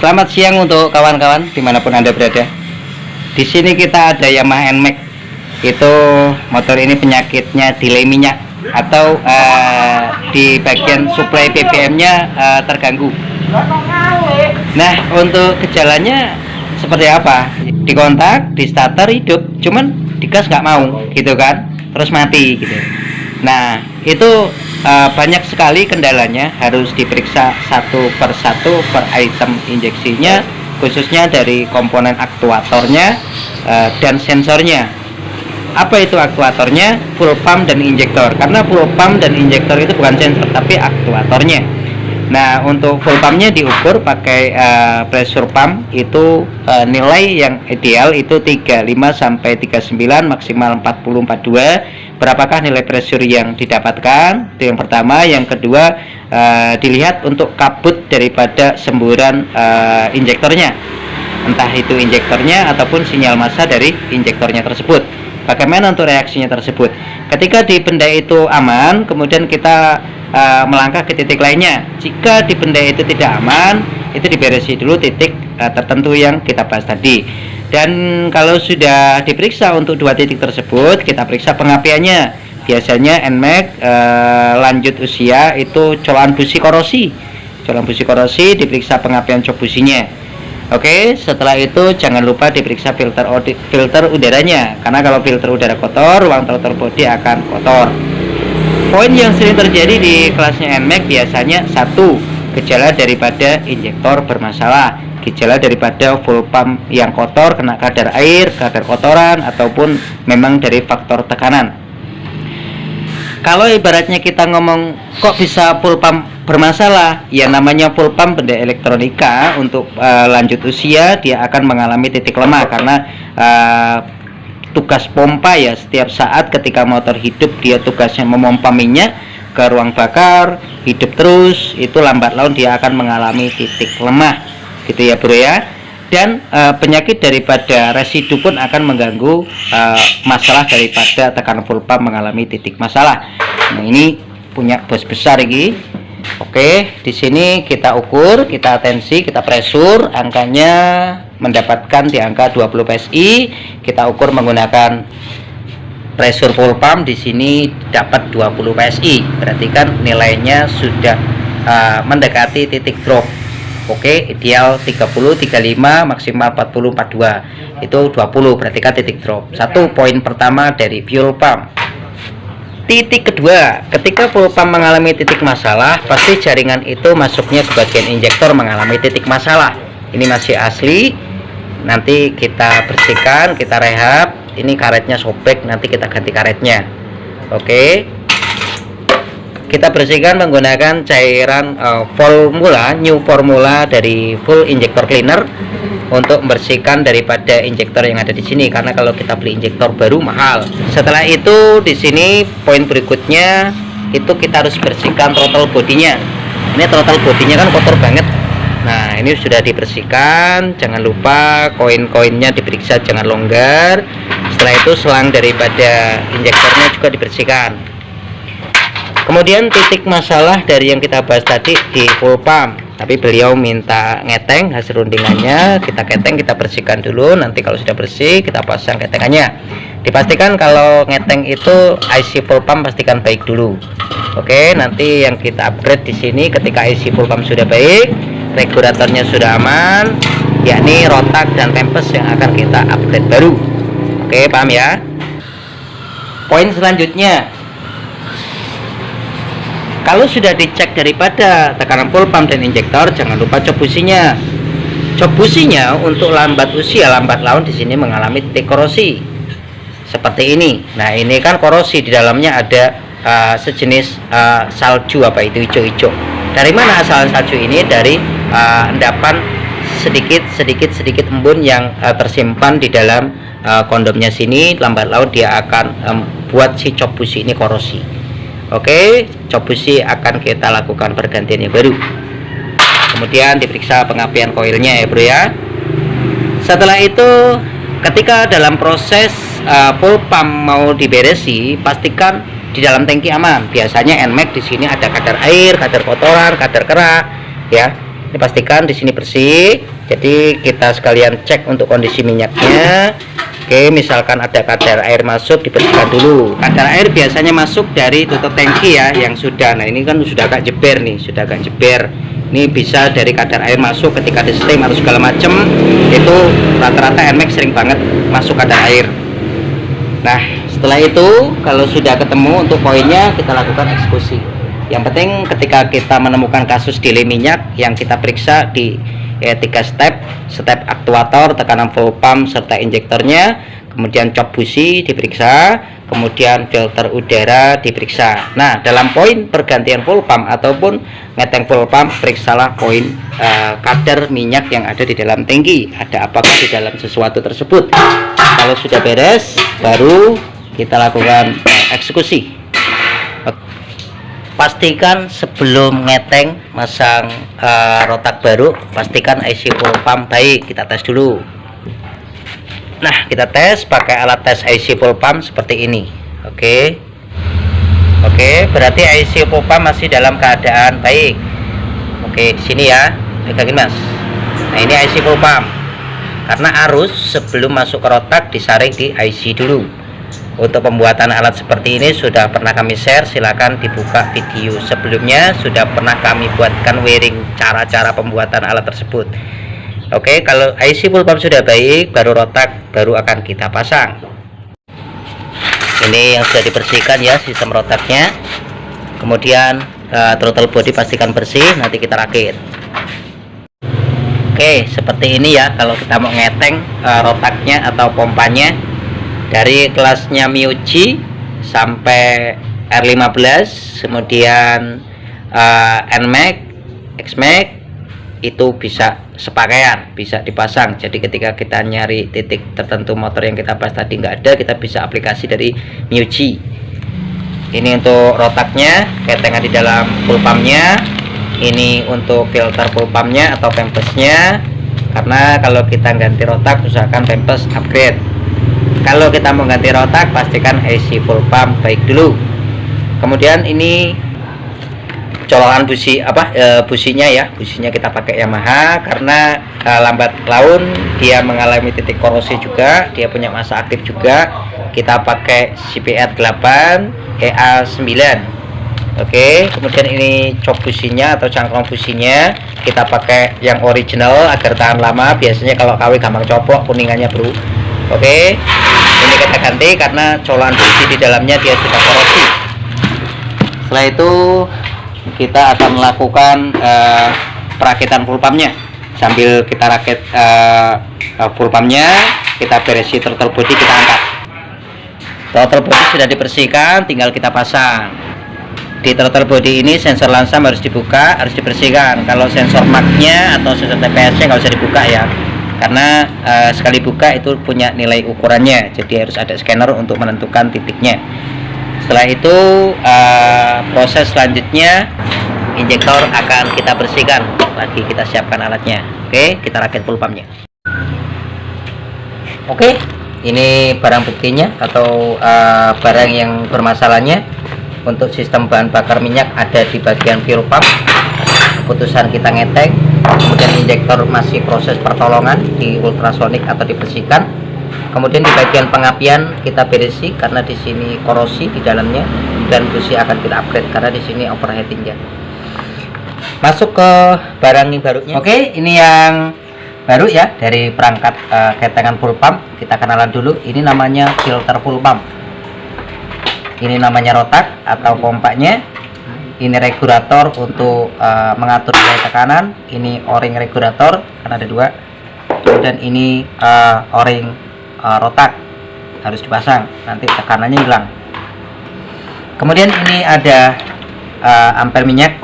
Selamat siang untuk kawan-kawan dimanapun Anda berada. Di sini kita ada Yamaha NMAX. Itu motor ini penyakitnya delay minyak atau di bagian suplai BBM-nya terganggu. Nah, untuk gejalanya seperti apa? Dikontak, di starter hidup, cuman digas nggak mau, gitu kan? Terus mati, gitu. Nah, itu banyak sekali kendalanya, harus diperiksa satu per satu per item injeksinya, khususnya dari komponen aktuatornya dan sensornya. Apa itu aktuatornya? Full pump dan injektor. Karena full pump dan injektor itu bukan sensor tapi aktuatornya. Nah, untuk full pumpnya diukur pakai pressure pump, itu nilai yang ideal itu 35 sampai 39, maksimal 40 42. Berapakah nilai pressure yang didapatkan? Itu yang pertama. Yang kedua, dilihat untuk kabut daripada semburan injektornya, entah itu injektornya ataupun sinyal massa dari injektornya tersebut. Bagaimana untuk reaksinya tersebut? Ketika di benda itu aman, kemudian kita melangkah ke titik lainnya. Jika di benda itu tidak aman, itu diberesi dulu titik tertentu yang kita bahas tadi. Dan kalau sudah diperiksa untuk dua titik tersebut, kita periksa pengapiannya. Biasanya NMAX lanjut usia itu colokan busi korosi. Colokan busi korosi, diperiksa pengapian cok businya. Oke, setelah itu jangan lupa diperiksa filter udaranya. Karena kalau filter udara kotor, ruang throttle body akan kotor. Poin yang sering terjadi di kelasnya NMAX biasanya satu, gejala daripada injektor bermasalah. Gejala daripada full pump yang kotor, kena kadar air, kadar kotoran, ataupun memang dari faktor tekanan. Kalau ibaratnya kita ngomong kok bisa full pump bermasalah, ya namanya full pump benda elektronika untuk lanjut usia dia akan mengalami titik lemah karena tugas pompa ya, setiap saat ketika motor hidup dia tugasnya memompa minyak ke ruang bakar, hidup terus, itu lambat laun dia akan mengalami titik lemah. Gitu ya bro ya. Dan penyakit daripada residu pun akan mengganggu masalah daripada tekanan full pump mengalami titik masalah. Nah, ini punya bos besar ini. Oke, di sini kita ukur, kita tensi, kita pressure, angkanya mendapatkan di angka 20 PSI. Kita ukur menggunakan pressure full pump, di sini dapat 20 PSI. Berarti kan nilainya sudah mendekati titik drop. Oke, ideal 30, 35, maksimal 40, 42. Itu 20, berarti kan titik drop. Satu poin pertama dari fuel pump. Titik kedua, ketika full pump mengalami titik masalah, pasti jaringan itu masuknya ke bagian injektor mengalami titik masalah. Ini masih asli. Nanti kita bersihkan, kita rehab. Ini karetnya sobek, nanti kita ganti karetnya. Oke. Kita bersihkan menggunakan cairan new formula dari full injector cleaner untuk membersihkan daripada injektor yang ada di sini, karena kalau kita beli injektor baru mahal. Setelah itu di sini poin berikutnya itu kita harus bersihkan throttle bodinya. Ini throttle bodinya kan kotor banget. Nah, ini sudah dibersihkan. Jangan lupa koin-koinnya diperiksa, jangan longgar. Setelah itu selang daripada injektornya juga dibersihkan. Kemudian titik masalah dari yang kita bahas tadi di full pump, tapi beliau minta ngeteng hasil rundingannya, kita keteng, kita bersihkan dulu. Nanti kalau sudah bersih kita pasang ketengannya. Dipastikan kalau ngeteng itu IC full pump pastikan baik dulu. Oke, nanti yang kita upgrade di sini ketika IC full pump sudah baik, regulatornya sudah aman, yakni rotak dan tempes yang akan kita upgrade baru. Oke, paham ya? Poin selanjutnya, kalau sudah dicek daripada tekanan full pump dan injektor, jangan lupa cok businya. Cok businya untuk lambat usia, lambat laun di sini mengalami titik korosi seperti ini. Nah, ini kan korosi, di dalamnya ada sejenis salju, apa itu, hijau-hijau. Dari mana asal salju ini? Dari endapan sedikit embun yang tersimpan di dalam kondomnya sini. Lambat laun dia akan buat si cok busi ini korosi. Oke, cok busi akan kita lakukan pergantian yang baru. Kemudian diperiksa pengapian koilnya ya bro ya. Setelah itu ketika dalam proses full pump mau diberesi, pastikan di dalam tangki aman. Biasanya NMAX di sini ada kadar air, kadar kotoran, kadar kerak ya. Ini pastikan di sini bersih. Jadi kita sekalian cek untuk kondisi minyaknya. Oke, misalkan ada kadar air masuk, dibersihkan dulu. Kadar air biasanya masuk dari tutup tangki ya, yang sudah. Nah ini kan sudah agak jeber nih, sudah agak jeber. Ini bisa dari kadar air masuk ketika di steam atau segala macem. Itu rata-rata NMAX sering banget masuk kadar air. Nah setelah itu kalau sudah ketemu untuk poinnya, kita lakukan eksekusi. Yang penting ketika kita menemukan kasus delay minyak, yang kita periksa di 3 step aktuator, tekanan full pump serta injektornya, kemudian cop busi diperiksa, kemudian filter udara diperiksa. Nah dalam poin pergantian full pump ataupun ngeteng full pump, periksalah poin kadar minyak yang ada di dalam tangki, ada apakah di dalam sesuatu tersebut. Kalau sudah beres, baru kita lakukan eksekusi. Pastikan sebelum ngeteng masang rotak baru, pastikan IC full pump baik, kita tes dulu. Nah kita tes pakai alat tes IC full pump seperti ini. Oke, berarti IC full pump masih dalam keadaan baik. Oke, di sini ya, pegangin mas. Nah ini IC full pump, karena arus sebelum masuk ke rotak disaring di IC dulu. Untuk pembuatan alat seperti ini sudah pernah kami share, silahkan dibuka video sebelumnya, sudah pernah kami buatkan wiring cara-cara pembuatan alat tersebut. Oke, kalau IC full pump sudah baik, baru rotak baru akan kita pasang. Ini yang sudah dibersihkan ya sistem rotaknya. Kemudian throttle body pastikan bersih, nanti kita rakit. Oke, seperti ini ya kalau kita mau ngeteng rotaknya atau pompanya. Dari kelasnya Miyuji sampai R15, kemudian NMAX, XMAX itu bisa sepakaian, bisa dipasang. Jadi ketika kita nyari titik tertentu motor yang kita bahas tadi nggak ada, kita bisa aplikasi dari Miyuji. Ini untuk rotaknya, ketengan di dalam full pumpnya. Ini untuk filter full pumpnya atau pempesnya. Karena kalau kita ganti rotak, usahakan pempes upgrade. Kalau kita mau ganti rotak, pastikan IC full pump baik dulu. Kemudian ini colokan busi businya ya, businya kita pakai Yamaha karena lambat laun dia mengalami titik korosi juga, dia punya masa aktif juga. Kita pakai CPR 8 EA9. Oke, kemudian ini cop businya atau cangkong businya kita pakai yang original agar tahan lama. Biasanya kalau KW gampang copok kuningannya bro. Oke, ini kita ganti karena colokan busi di dalamnya dia sudah korosi. Setelah itu kita akan melakukan perakitan full pumpnya. Sambil kita rakit full pumpnya, kita beresi throttle body, kita angkat. Throttle body sudah dibersihkan, tinggal kita pasang. Di throttle body ini sensor lansam harus dibuka, harus dibersihkan. Kalau sensor marknya atau sensor TPS-nya nggak usah dibuka ya, karena sekali buka itu punya nilai ukurannya, jadi harus ada scanner untuk menentukan titiknya. Setelah itu proses selanjutnya injektor akan kita bersihkan lagi, kita siapkan alatnya. Oke, kita rakit full pumpnya. Oke, ini barang buktinya atau barang yang bermasalahnya. Untuk sistem bahan bakar minyak ada di bagian fuel pump, keputusan kita ngeteng, kemudian injektor masih proses pertolongan di ultrasonik atau dibersihkan. Kemudian di bagian pengapian kita beresi karena di sini korosi di dalamnya, dan busi akan kita upgrade karena di sini overheating ya. Masuk ke barang ini barunya. Oke, ini yang baru ya dari perangkat ketengan full pump. Kita kenalan dulu. Ini namanya filter full pump. Ini namanya rotak atau pompanya. Ini regulator untuk mengatur nilai tekanan. Ini o-ring regulator karena ada dua. Kemudian ini o-ring rotak harus dipasang, nanti tekanannya hilang. Kemudian ini ada ampere minyak.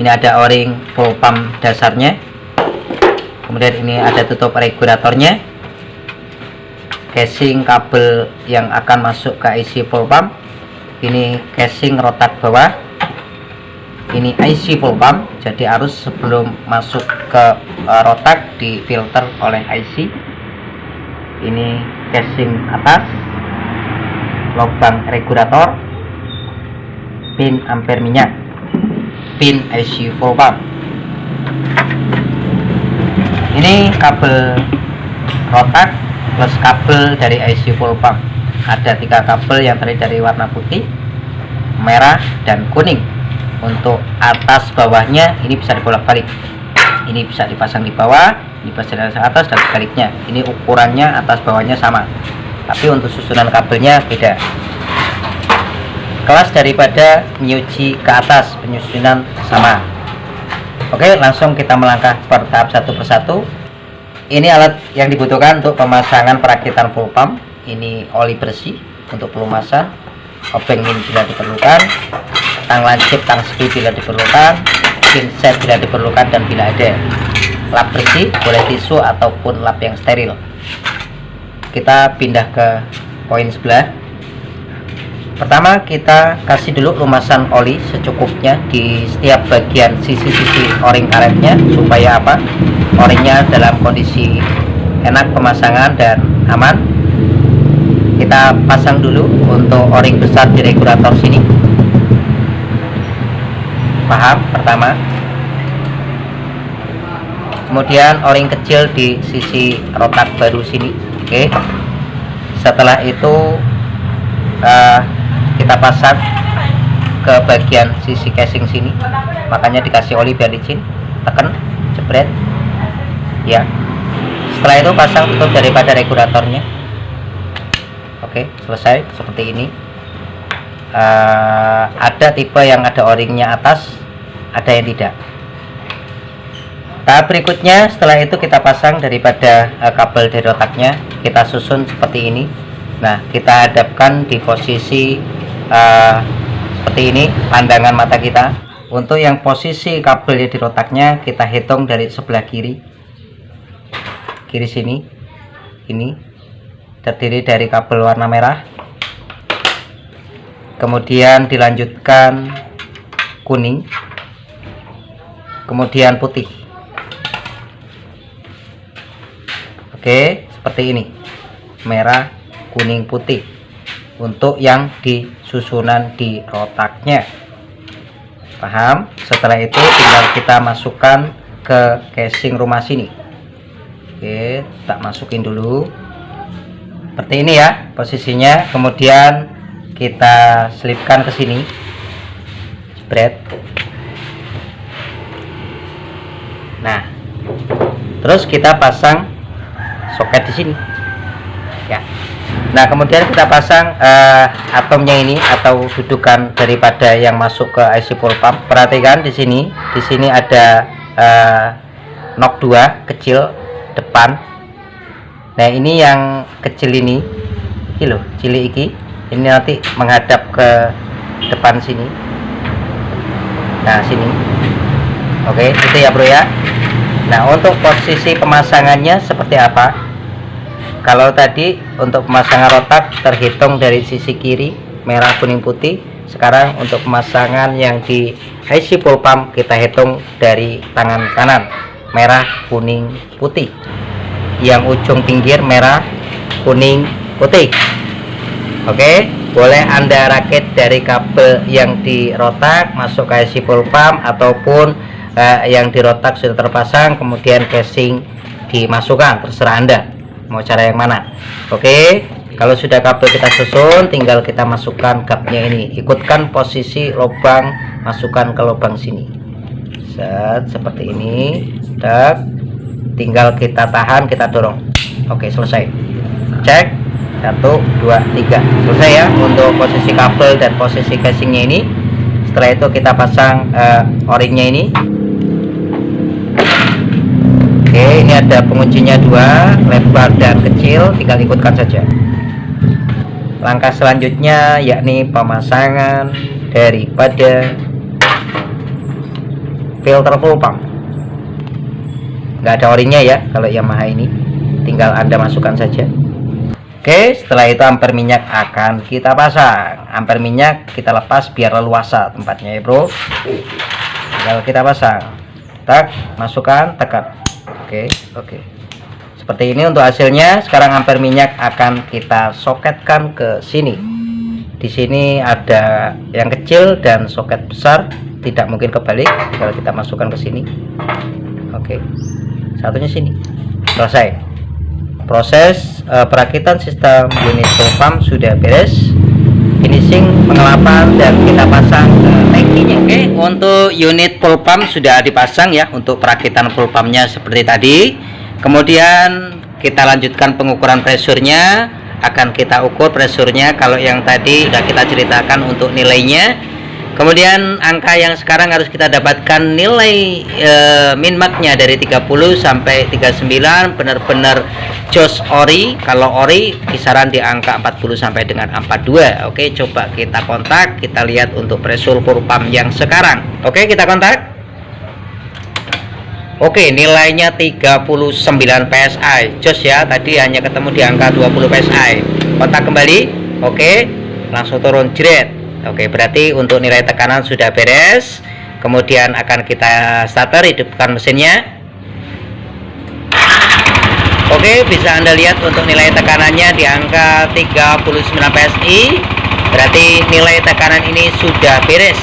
Ini ada o-ring full pump dasarnya. Kemudian ini ada tutup regulatornya. Casing kabel yang akan masuk ke IC full pump. Ini casing rotak bawah. Ini IC full pump, jadi arus sebelum masuk ke rotak difilter oleh IC. Ini casing atas, lubang regulator, pin ampere minyak, pin IC full pump. Ini kabel rotak plus kabel dari IC full pump. Ada 3 kabel yang terdiri dari warna putih, merah, dan kuning. Untuk atas bawahnya ini bisa dibolak-balik. Ini bisa dipasang di bawah, ini bisa dipasang di atas, dan sebaliknya. Ini ukurannya atas bawahnya sama, tapi untuk susunan kabelnya beda. Kelas daripada nyuci ke atas, penyusunan sama. Oke, langsung kita melangkah per tahap satu persatu. Ini alat yang dibutuhkan untuk pemasangan perakitan full pump. Ini oli bersih untuk pelumasan, obeng min bila diperlukan, tang lancip, tang sepi bila diperlukan, pinset bila diperlukan dan bila ada. Lap bersih, boleh tisu ataupun lap yang steril. Kita pindah ke poin sebelah. Pertama, kita kasih dulu lumasan oli secukupnya di setiap bagian sisi-sisi o-ring karetnya, supaya apa? O-ringnya dalam kondisi enak pemasangan dan aman. Kita pasang dulu untuk o-ring besar di regulator sini. Paham? Pertama. Kemudian o-ring kecil di sisi rotak baru sini. Oke. Setelah itu kita pasang ke bagian sisi casing sini. Makanya dikasih oli biar licin. Tekan, jepret. Ya. Setelah itu pasang tutup daripada regulatornya. Oke, selesai seperti ini. Ada tipe yang ada o-ringnya atas, ada yang tidak. Tahap berikutnya, setelah itu kita pasang daripada kabel dari rotaknya, kita susun seperti ini. Nah, kita hadapkan di posisi seperti ini, pandangan mata kita. Untuk yang posisi kabel di rotaknya, kita hitung dari sebelah kiri sini. Ini terdiri dari kabel warna merah, kemudian dilanjutkan kuning, kemudian putih. Oke, seperti ini, merah, kuning, putih untuk yang di susunan di rotaknya. Paham? Setelah itu tinggal kita masukkan ke casing rumah sini. Oke, tak masukin dulu seperti ini ya posisinya. Kemudian kita selipkan ke sini, jebret. Nah, terus kita pasang soket di sini ya. Nah, kemudian kita pasang atomnya ini atau dudukan daripada yang masuk ke IC full pump. Perhatikan di sini ada nok 2 kecil depan. Nah, ini yang kecil ini loh, cilik ini nanti menghadap ke depan sini. Nah, sini. Oke, itu ya bro ya. Nah, untuk posisi pemasangannya seperti apa? Kalau tadi untuk pemasangan rotak terhitung dari sisi kiri, merah, kuning, putih. Sekarang untuk pemasangan yang di IC full pump kita hitung dari tangan kanan, merah, kuning, putih. Yang ujung pinggir merah, kuning, putih. Oke, boleh Anda rakit dari kabel yang di rotak masuk ke IC full pump, ataupun yang di rotak sudah terpasang kemudian casing dimasukkan, terserah Anda mau cara yang mana. Oke, kalau sudah kabel kita susun, tinggal kita masukkan gapnya ini, ikutkan posisi lubang, masukkan ke lubang sini. Set, seperti ini. Tinggal kita tahan, kita dorong. Oke, selesai. Cek 1 2 3, selesai ya untuk posisi kabel dan posisi casingnya ini. Setelah itu kita pasang o-ringnya ini. Oke, ini ada penguncinya 2, lebar dan kecil, tinggal ikutkan saja. Langkah selanjutnya yakni pemasangan daripada filter full pump. Nggak ada o-ringnya ya kalau Yamaha ini, tinggal Anda masukkan saja. Oke, setelah itu amper minyak akan kita pasang. Amper minyak kita lepas biar leluasa tempatnya ya bro. Tinggal kita pasang, tak, masukkan, tekan. Oke, seperti ini untuk hasilnya. Sekarang amper minyak akan kita soketkan ke sini. Di sini ada yang kecil dan soket besar, tidak mungkin kebalik kalau kita masukkan ke sini. Oke, satunya sini. Selesai. Proses perakitan sistem unit full pump sudah beres. Finishing pengelapan dan kita pasang ke tangkinya. Oke, untuk unit full pump sudah dipasang ya, untuk perakitan full pumpnya seperti tadi. Kemudian kita lanjutkan pengukuran presurnya. Akan kita ukur presurnya. Kalau yang tadi sudah kita ceritakan untuk nilainya. Kemudian angka yang sekarang harus kita dapatkan nilai min max-nya dari 30 sampai 39 benar-benar jos ori. Kalau ori kisaran di angka 40 sampai dengan 42. Oke, coba kita kontak, kita lihat untuk pressure full pump yang sekarang. Oke, kita kontak. Oke, nilainya 39 PSI. Jos ya, tadi hanya ketemu di angka 20 PSI. Kontak kembali. Oke, langsung turun jret. Oke, berarti untuk nilai tekanan sudah beres. Kemudian akan kita starter, hidupkan mesinnya. Oke, bisa Anda lihat untuk nilai tekanannya di angka 39 PSI. Berarti nilai tekanan ini sudah beres.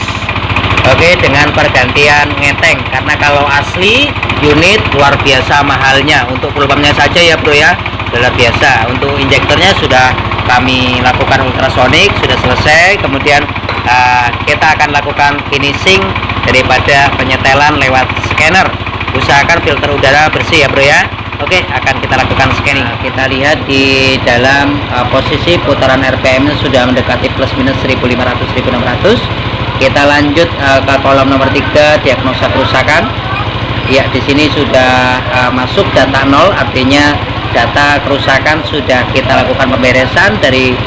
Oke, dengan pergantian ngeteng. Karena kalau asli unit luar biasa mahalnya. Untuk full pumpnya saja ya bro ya, luar biasa. Untuk injektornya sudah kami lakukan ultrasonik, sudah selesai. Kemudian kita akan lakukan finishing daripada penyetelan lewat scanner. Usahakan filter udara bersih ya bro ya. Oke, akan kita lakukan scanning. Kita lihat di dalam posisi putaran RPM-nya sudah mendekati plus minus 1500-1600. Kita lanjut ke kolom nomor 3, diagnosa kerusakan. Ya, di sini sudah masuk data 0, artinya data kerusakan sudah kita lakukan pemberesan dari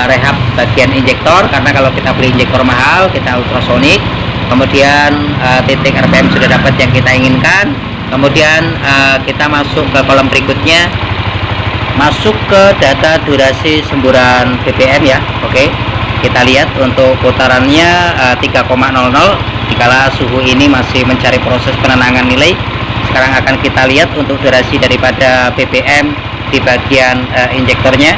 rehab bagian injektor. Karena kalau kita beli injektor mahal, kita ultrasonik. Kemudian titik RPM sudah dapat yang kita inginkan. Kemudian kita masuk ke kolom berikutnya, masuk ke data durasi semburan BBM ya. Oke, kita lihat untuk putarannya 3,00 dikala suhu ini masih mencari proses penenangan nilai. Sekarang akan kita lihat untuk durasi daripada BBM di bagian injektornya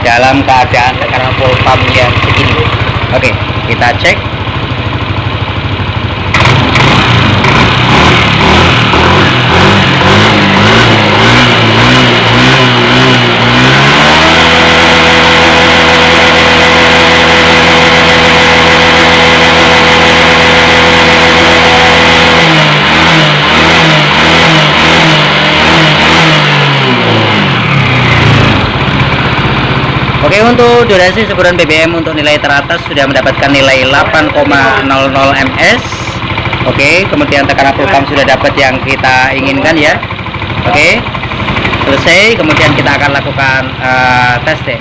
dalam keadaan tekanan full pump yang segini. Oke, kita cek. Oke, untuk durasi semburan BBM untuk nilai teratas sudah mendapatkan nilai 8,00 ms. Oke, kemudian tekanan full pump sudah dapat yang kita inginkan ya. Oke, selesai. Kemudian kita akan lakukan tes deh.